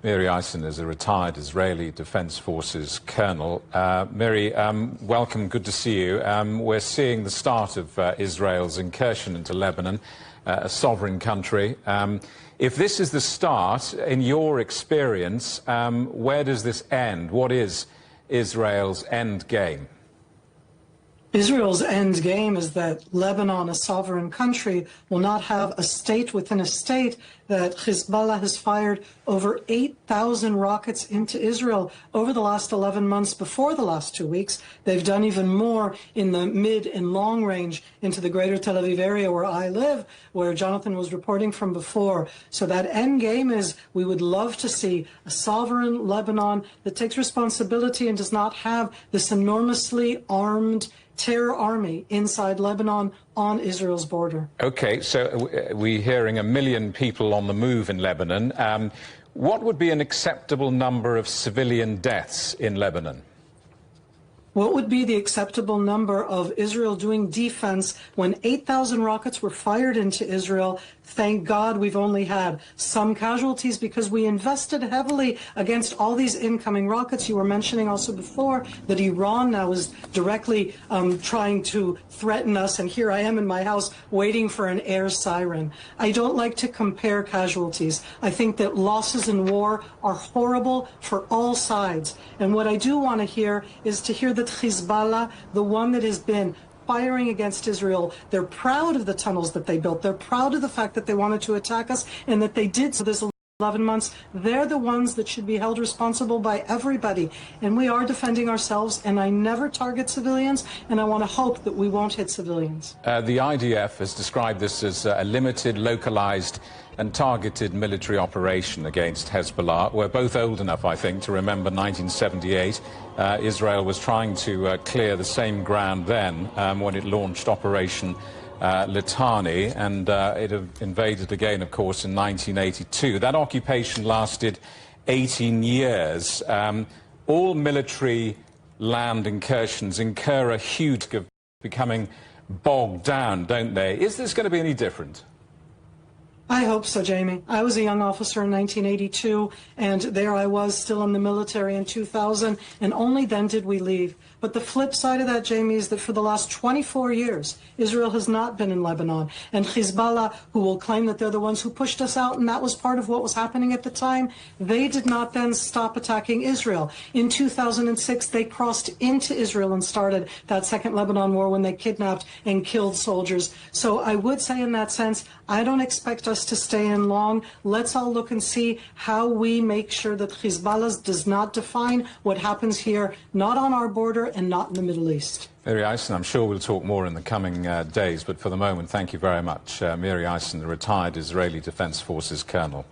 Miri is a retired Israeli Defense Forces colonel. Miri, welcome, good to see you. We're seeing the start of Israel's incursion into Lebanon, a sovereign country. If this is the start, in your experience, where does this end? What is Israel's end game? Israel's end game is that Lebanon, a sovereign country, will not have a state within a state, that Hezbollah has fired over 8,000 rockets into Israel over the last 11 months. Before the last 2 weeks, they've done even more in the mid and long range into the greater Tel Aviv area where I live, where Jonathan was reporting from before. So that end game is we would love to see a sovereign Lebanon that takes responsibility and does not have this enormously armed terror army inside Lebanon on Israel's border. Okay, so we're hearing 1 million people on the move in Lebanon. What would be an acceptable number of civilian deaths in Lebanon? What would be the acceptable number of Israel doing defense when 8,000 rockets were fired into Israel? Thank God we've only had some casualties because we invested heavily against all these incoming rockets. You were mentioning also before that Iran now is directly trying to threaten us, and here I am in my house waiting for an air siren. I don't like to compare casualties. I think that losses in war are horrible for all sides. And what I do want to hear is to hear that Hezbollah, the one that has been firing against Israel, they're proud of the tunnels that they built. They're proud of the fact that they wanted to attack us and that they did so this 11 months. They're the ones that should be held responsible by everybody. And we are defending ourselves, and I never target civilians, and I want to hope that we won't hit civilians. The IDF has described this as a limited, localized and targeted military operation against Hezbollah. We're both old enough, I think, to remember 1978. Israel was trying to clear the same ground then when it launched Operation Litani, and it invaded again, of course, in 1982. That occupation lasted 18 years. All military land incursions incur a huge of becoming bogged down, don't they? Is this going to be any different? I hope so, Jamie. I was a young officer in 1982, and there I was still in the military in 2000, and only then did we leave. But the flip side of that, Jamie, is that for the last 24 years, Israel has not been in Lebanon. And Hezbollah, who will claim that they're the ones who pushed us out, and that was part of what was happening at the time, they did not then stop attacking Israel. In 2006, they crossed into Israel and started that second Lebanon war when they kidnapped and killed soldiers. So I would say in that sense, I don't expect us to stay in long. Let's all look and see how we make sure that Hezbollah does not define what happens here, not on our border and not in the Middle East. Miri, I'm sure we'll talk more in the coming days, but for the moment, thank you very much. Miri, the retired Israeli Defense Forces colonel.